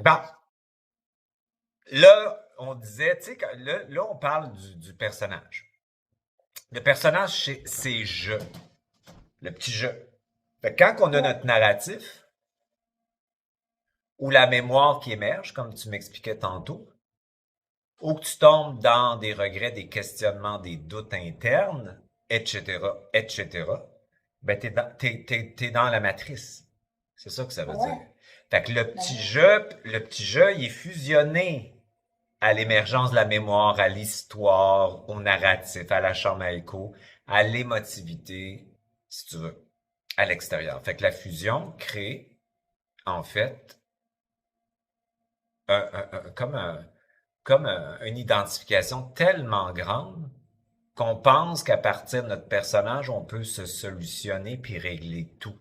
Bon, là, on disait, tu sais, là, on parle du personnage. Le personnage, c'est je, le petit je. Fait que quand on a Ouais, notre narratif, ou la mémoire qui émerge, comme tu m'expliquais tantôt, ou que tu tombes dans des regrets, des questionnements, des doutes internes, etc., ben t'es dans la matrice. C'est ça que ça veut dire. ouais, Fait que bah ouais, le petit jeu, il est fusionné à l'émergence de la mémoire, à l'histoire, au narratif, à la chambre à écho, à l'émotivité, si tu veux, à l'extérieur. Fait que la fusion crée, en fait, comme une identification tellement grande qu'on pense qu'à partir de notre personnage, on peut se solutionner puis régler tout.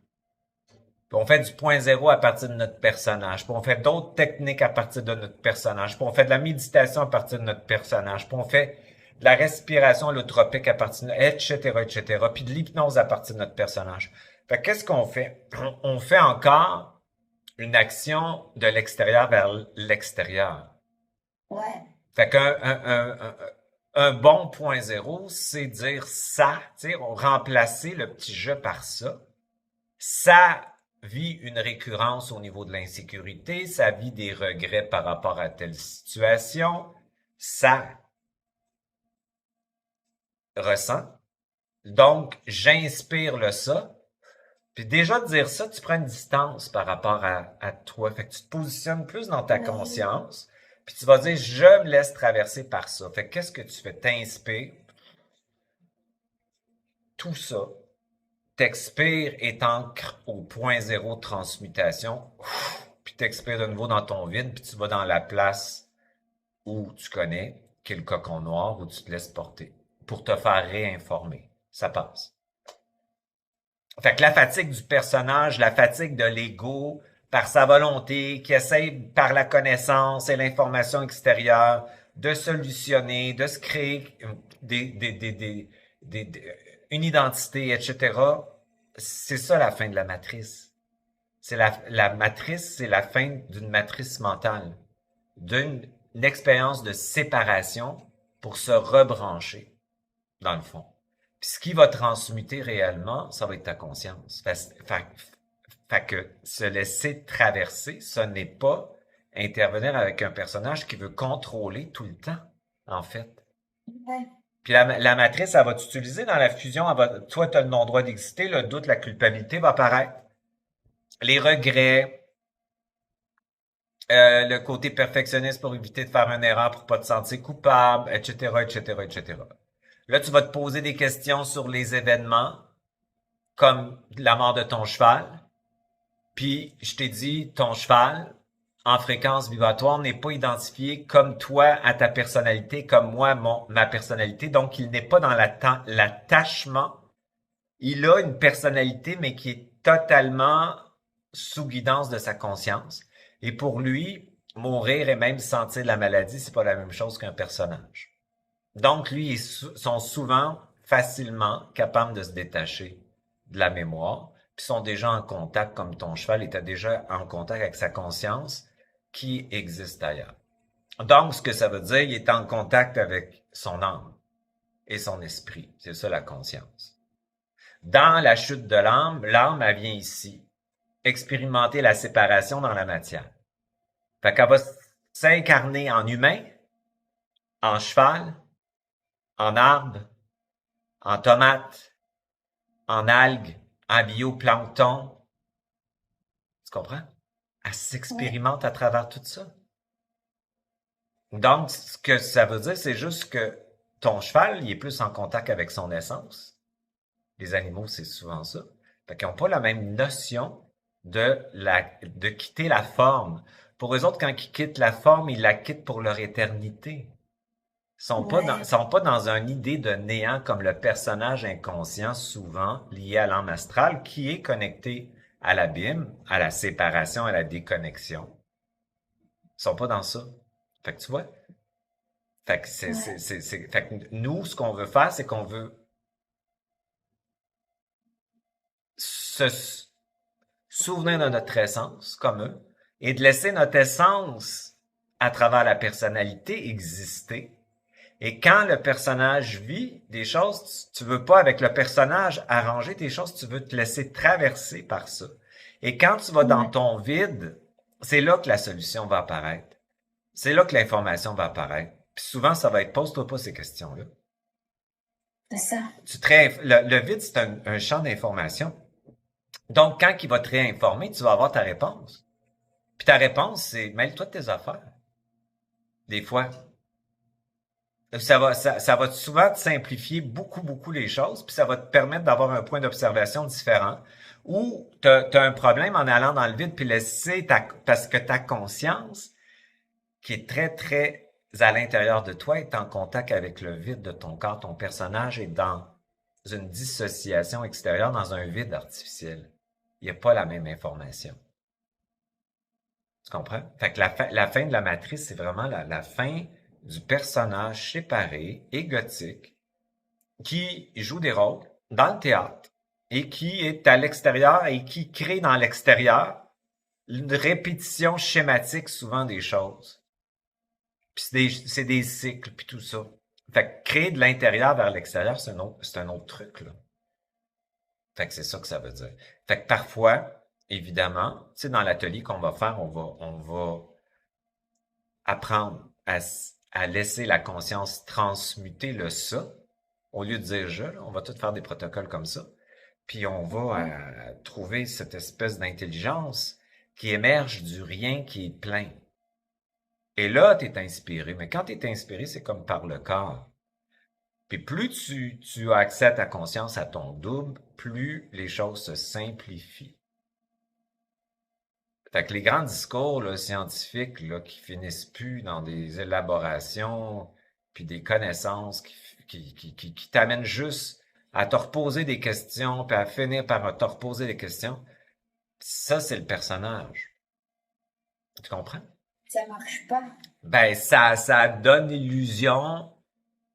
Puis on fait du point zéro à partir de notre personnage. Puis on fait d'autres techniques à partir de notre personnage. Puis on fait de la méditation à partir de notre personnage. Puis on fait de la respiration holotropique à partir de, etc., etc. Puis de l'hypnose à partir de notre personnage. Fait que qu'est-ce qu'on fait? On fait encore une action de l'extérieur vers l'extérieur. ouais, Fait qu'un bon point zéro, c'est dire ça, tu sais, remplacer le petit jeu par ça. Ça vit une récurrence au niveau de l'insécurité, ça vit des regrets par rapport à telle situation, ça ressent. Donc, j'inspire le ça. Puis déjà de dire ça, tu prends une distance par rapport à toi. Fait que tu te positionnes plus dans ta oui, conscience. Puis tu vas dire, je me laisse traverser par ça. Fait que qu'est-ce que tu fais? T'inspires tout ça, t'expires et t'ancres au point zéro de transmutation, puis t'expires de nouveau dans ton vide, puis tu vas dans la place où tu connais, qui est le cocon noir, où tu te laisses porter, pour te faire réinformer. Ça passe. Fait que la fatigue du personnage, la fatigue de l'ego, par sa volonté, qui essaie par la connaissance et l'information extérieure de solutionner, de se créer des- une identité, etc. C'est ça la fin de la matrice. C'est la matrice, c'est la fin d'une matrice mentale, d'une une expérience de séparation pour se rebrancher, dans le fond. Puis ce qui va transmuter réellement, ça va être ta conscience. Fait que se laisser traverser, ce n'est pas intervenir avec un personnage qui veut contrôler tout le temps, en fait. ouais, Puis la matrice, elle va t'utiliser dans la fusion, toi, tu as le non-droit d'exister, le doute, la culpabilité va apparaître. Les regrets, le côté perfectionniste pour éviter de faire une erreur pour pas te sentir coupable, etc., etc., etc. Là, tu vas te poser des questions sur les événements, comme la mort de ton cheval. Puis, je t'ai dit, ton cheval, en fréquence vibratoire, n'est pas identifié comme toi à ta personnalité, comme moi, ma personnalité. Donc, il n'est pas dans l'attachement. Il a une personnalité, mais qui est totalement sous guidance de sa conscience. Et pour lui, mourir et même sentir la maladie, c'est pas la même chose qu'un personnage. Donc, lui, sont souvent facilement capables de se détacher de la mémoire, puis sont déjà en contact, comme ton cheval était déjà en contact avec sa conscience qui existe ailleurs. Donc, ce que ça veut dire, il est en contact avec son âme et son esprit. C'est ça la conscience. Dans la chute de l'âme, elle vient ici expérimenter la séparation dans la matière. Fait qu'elle va s'incarner en humain, en cheval, en arbre, en tomate, en algues, en bioplancton. Tu comprends? Elle ouais, s'expérimente à travers tout ça. Donc, ce que ça veut dire, c'est juste que ton cheval, il est plus en contact avec son essence. Les animaux, c'est souvent ça. Fait qu'ils n'ont pas la même notion de quitter la forme. Pour eux autres, quand ils quittent la forme, ils la quittent pour leur éternité. ouais, Sont pas dans une idée de néant comme le personnage inconscient, souvent lié à l'âme astrale, qui est connecté à l'abîme, à la séparation, à la déconnexion. Ils sont pas dans ça. Fait que tu vois? Fait que ouais, fait que nous, ce qu'on veut faire, c'est qu'on veut se souvenir de notre essence, comme eux, et de laisser notre essence à travers la personnalité exister. Et quand le personnage vit des choses, tu veux pas avec le personnage arranger tes choses, tu veux te laisser traverser par ça. Et quand tu vas dans Ouais, ton vide, c'est là que la solution va apparaître. C'est là que l'information va apparaître. Puis souvent, ça va être pose-toi pas ces questions-là. c'est ça. Le vide, c'est un champ d'information. Donc, quand il va te réinformer, tu vas avoir ta réponse. Puis ta réponse, c'est mêle-toi de tes affaires. Des fois. Ça va souvent te simplifier beaucoup les choses, puis ça va te permettre d'avoir un point d'observation différent. Ou t'as un problème en allant dans le vide, puis parce que ta conscience, qui est très à l'intérieur de toi, est en contact avec le vide de ton corps. Ton personnage est dans une dissociation extérieure, dans un vide artificiel. Il n'y a pas la même information. Tu comprends? Fait que la fin de la matrice, c'est vraiment la fin du personnage séparé, égotique, qui joue des rôles dans le théâtre et qui est à l'extérieur et qui crée dans l'extérieur une répétition schématique souvent des choses. Puis c'est des cycles, puis tout ça. Fait que créer de l'intérieur vers l'extérieur, c'est un autre truc, là. Fait que c'est ça que ça veut dire. Fait que parfois, évidemment, tu sais, dans l'atelier qu'on va faire, on va apprendre à laisser la conscience transmuter le ça, au lieu de dire je, là, on va tout faire des protocoles comme ça. Puis on va Ouais, trouver cette espèce d'intelligence qui émerge du rien qui est plein. Et là, tu es inspiré. Mais quand tu es inspiré, c'est comme par le corps. Puis plus tu as accès à ta conscience, à ton double, plus les choses se simplifient. Fait que les grands discours là, scientifiques là, qui finissent plus dans des élaborations puis des connaissances qui t'amènent juste à te reposer des questions puis à finir par te reposer des questions, ça, c'est le personnage. Tu comprends? ça marche pas. Ben, ça donne l'illusion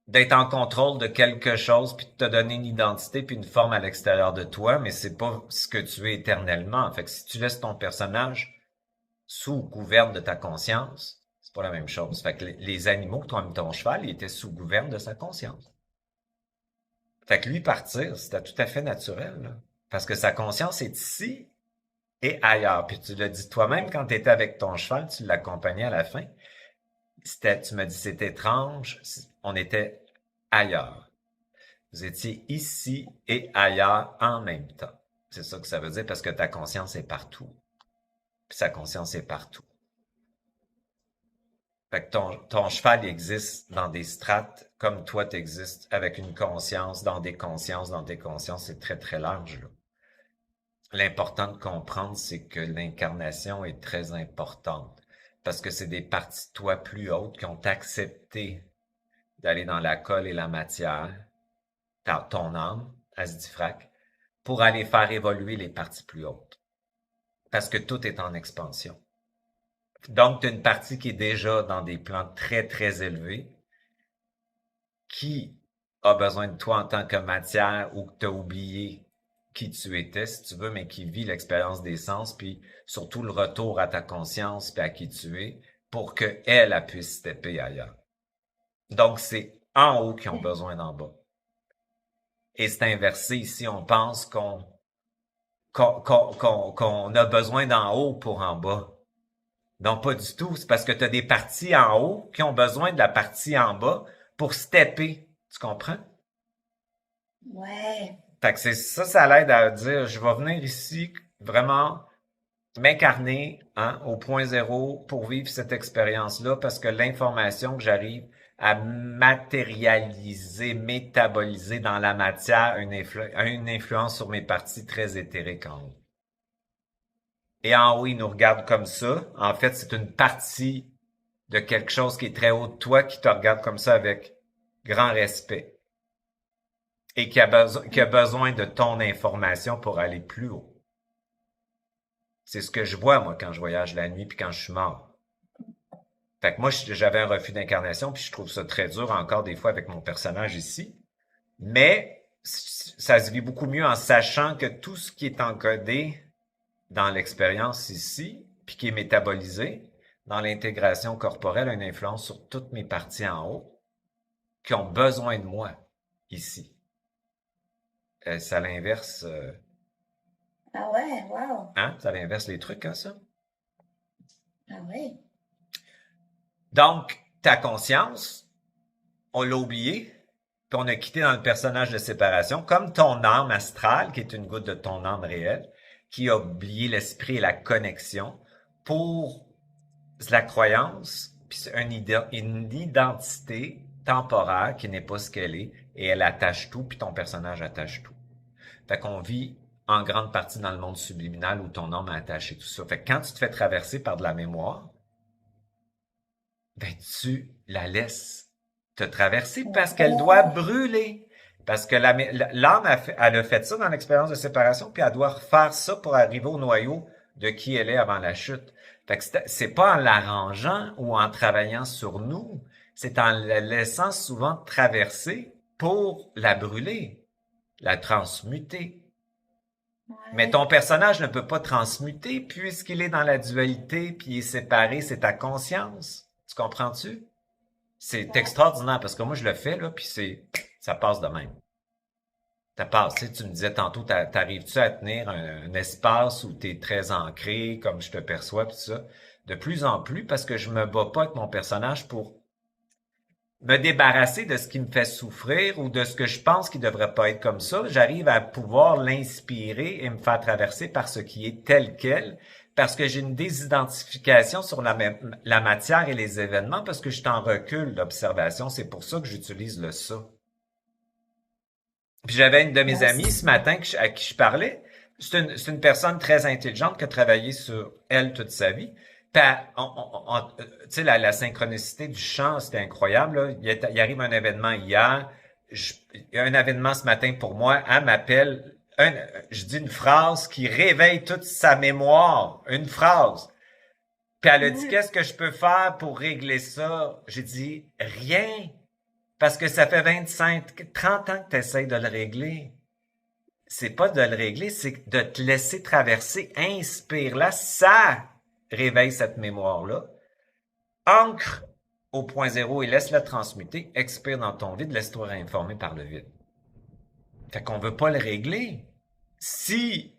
d'être en contrôle de quelque chose puis de te donner une identité puis une forme à l'extérieur de toi, mais c'est pas ce que tu es éternellement. Fait que si tu laisses ton personnage sous gouverne de ta conscience, c'est pas la même chose. Fait que les animaux, comme ton cheval, il était sous gouverne de sa conscience. Fait que lui partir, c'était tout à fait naturel, là. Parce que sa conscience est ici et ailleurs. Puis tu l'as dit toi-même quand tu étais avec ton cheval, tu l'accompagnais à la fin. Tu m'as dit c'est étrange, on était ailleurs. Vous étiez ici et ailleurs en même temps. C'est ça que ça veut dire parce que ta conscience est partout. Puis sa conscience est partout. Fait que ton cheval il existe dans des strates comme toi t'existes avec une conscience, dans des consciences, c'est très large, là. L'important de comprendre, c'est que l'incarnation est très importante parce que c'est des parties de toi plus hautes qui ont accepté d'aller dans la colle et la matière, ton âme, Asdifrac, pour aller faire évoluer les parties plus hautes. Parce que tout est en expansion. Donc, tu as une partie qui est déjà dans des plans très élevés, qui a besoin de toi en tant que matière ou que tu as oublié qui tu étais, si tu veux, mais qui vit l'expérience des sens, puis surtout le retour à ta conscience puis à qui tu es, pour que elle puisse stepper ailleurs. Donc, c'est en haut qui ont besoin d'en bas. Et c'est inversé ici, on pense qu'on a besoin d'en haut pour en bas. Non, pas du tout. C'est parce que tu as des parties en haut qui ont besoin de la partie en bas pour stepper. Tu comprends? Ouais, Fait que c'est ça, ça l'aide à dire, je vais venir ici vraiment m'incarner au point zéro pour vivre cette expérience-là parce que l'information que j'arrive à matérialiser, métaboliser dans la matière a une influence sur mes parties très éthériques en haut. Et en haut, ils nous regardent comme ça. En fait, c'est une partie de quelque chose qui est très haut de toi qui te regarde comme ça avec grand respect et qui a besoin de ton information pour aller plus haut. C'est ce que je vois, moi, quand je voyage la nuit puis quand je suis mort. Fait que moi, j'avais un refus d'incarnation puis je trouve ça très dur encore des fois avec mon personnage ici. Mais ça se vit beaucoup mieux en sachant que tout ce qui est encodé dans l'expérience ici puis qui est métabolisé dans l'intégration corporelle, a une influence sur toutes mes parties en haut qui ont besoin de moi ici. Ça l'inverse, Ah ouais, wow. hein? Ça l'inverse les trucs, hein, ça? Ah ouais. Donc, ta conscience, on l'a oublié, puis on a quitté dans le personnage de séparation, comme ton âme astrale, qui est une goutte de ton âme réelle, qui a oublié l'esprit et la connexion pour la croyance, puis une identité temporaire qui n'est pas ce qu'elle est, et elle attache tout, puis ton personnage attache tout. Fait qu'on vit en grande partie dans le monde subliminal où ton âme a attaché tout ça. Fait que quand tu te fais traverser par de la mémoire, ben tu la laisses te traverser parce qu'elle doit brûler. Parce que l'âme elle a fait ça dans l'expérience de séparation, puis elle doit refaire ça pour arriver au noyau de qui elle est avant la chute. Fait que c'est pas en l'arrangeant ou en travaillant sur nous, c'est en la laissant souvent traverser pour la brûler, la transmuter. Mais Ouais. ton personnage ne peut pas transmuter puisqu'il est dans la dualité puis il est séparé, c'est ta conscience. Tu comprends-tu? C'est Ouais. extraordinaire parce que moi je le fais là puis ça passe de même. Ça passe. Tu sais, tu me disais tantôt, t'arrives-tu à tenir un espace où t'es très ancré, comme je te perçois pis tout ça? De plus en plus parce que je me bats pas avec mon personnage pour me débarrasser de ce qui me fait souffrir ou de ce que je pense qui devrait pas être comme ça, j'arrive à pouvoir l'inspirer et me faire traverser par ce qui est tel quel, parce que j'ai une désidentification sur la matière et les événements, parce que je suis en recul d'observation. C'est pour ça que j'utilise le ça. Puis j'avais une de mes amies ce matin à qui je parlais. C'est une personne très intelligente qui a travaillé sur elle toute sa vie. Tu sais, la synchronicité du chant, c'était incroyable. Là. Il arrive un événement hier. Il y a un événement ce matin pour moi. Elle m'appelle. Je dis une phrase qui réveille toute sa mémoire. Une phrase. Puis elle a dit, qu'est-ce que je peux faire pour régler ça? J'ai dit, rien. Parce que ça fait 25, 30 ans que tu essaies de le régler. C'est pas de le régler, c'est de te laisser traverser. Inspire-la, ça réveille cette mémoire-là. Ancre au point zéro et laisse-la transmuter. Expire dans ton vide, laisse-toi réinformer par le vide. Fait qu'on veut pas le régler. Si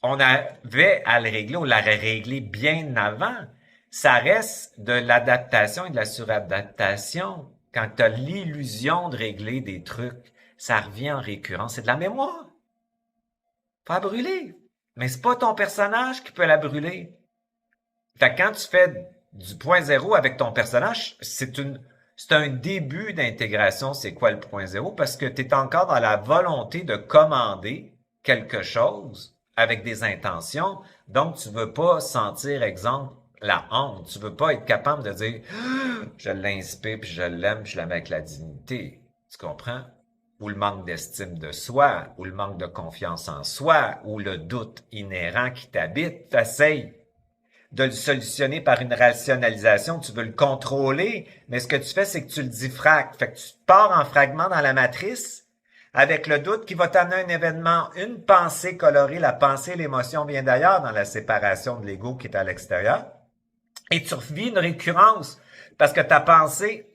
on avait à le régler, on l'aurait réglé bien avant. Ça reste de l'adaptation et de la suradaptation. Quand tu as l'illusion de régler des trucs, ça revient en récurrence. C'est de la mémoire. Faut la brûler. Mais c'est pas ton personnage qui peut la brûler. Fait que quand tu fais du point zéro avec ton personnage, c'est un début d'intégration. C'est quoi le point zéro? Parce que tu es encore dans la volonté de commander quelque chose avec des intentions. Donc, tu veux pas sentir, exemple, la honte. Tu veux pas être capable de dire, je l'inspire, puis je l'aime, puis je l'aime avec la dignité. Tu comprends? Ou le manque d'estime de soi, ou le manque de confiance en soi, ou le doute inhérent qui t'habite. T'essayes de le solutionner par une rationalisation, tu veux le contrôler, mais ce que tu fais, c'est que tu le diffractes. Fait que tu pars en fragments dans la matrice avec le doute qui va t'amener un événement, une pensée colorée. La pensée et l'émotion vient d'ailleurs dans la séparation de l'ego qui est à l'extérieur. Et tu revis une récurrence parce que ta pensée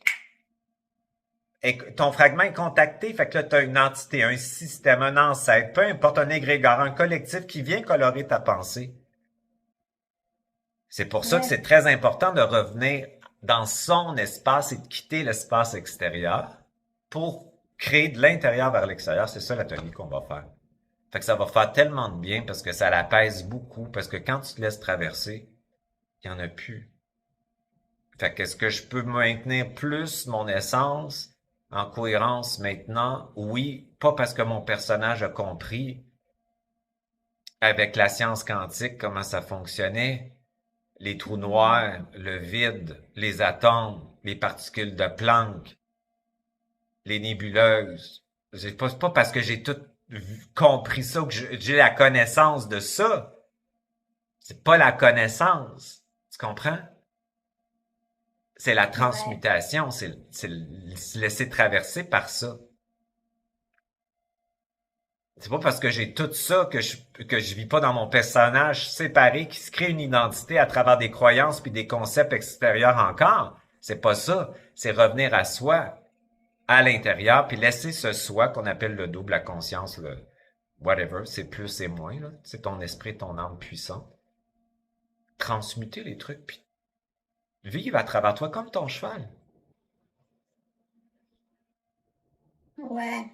et ton fragment est contacté, fait que là, tu as une entité, un système, un ancêtre, peu importe, un égrégore, un collectif qui vient colorer ta pensée. C'est pour ça que c'est très important de revenir dans son espace et de quitter l'espace extérieur pour créer de l'intérieur vers l'extérieur. C'est ça l'atelier qu'on va faire. Fait que ça va faire tellement de bien parce que ça l'apaise beaucoup, parce que quand tu te laisses traverser, il n'y en a plus. Fait que est-ce que je peux maintenir plus mon essence en cohérence maintenant? Oui, pas parce que mon personnage a compris avec la science quantique comment ça fonctionnait, les trous noirs, le vide, les atomes, les particules de Planck, les nébuleuses. C'est pas parce que j'ai tout compris ça que j'ai la connaissance de ça. C'est pas la connaissance. Tu comprends? C'est la transmutation, c'est se laisser traverser par ça. C'est pas parce que j'ai tout ça que je vis pas dans mon personnage séparé qui se crée une identité à travers des croyances puis des concepts extérieurs encore. C'est pas ça. C'est revenir à soi, à l'intérieur, puis laisser ce soi qu'on appelle le double, la conscience, le whatever, c'est plus et moins, là. C'est ton esprit, ton âme puissante. Transmuter les trucs, puis vivre à travers toi comme ton cheval. Ouais.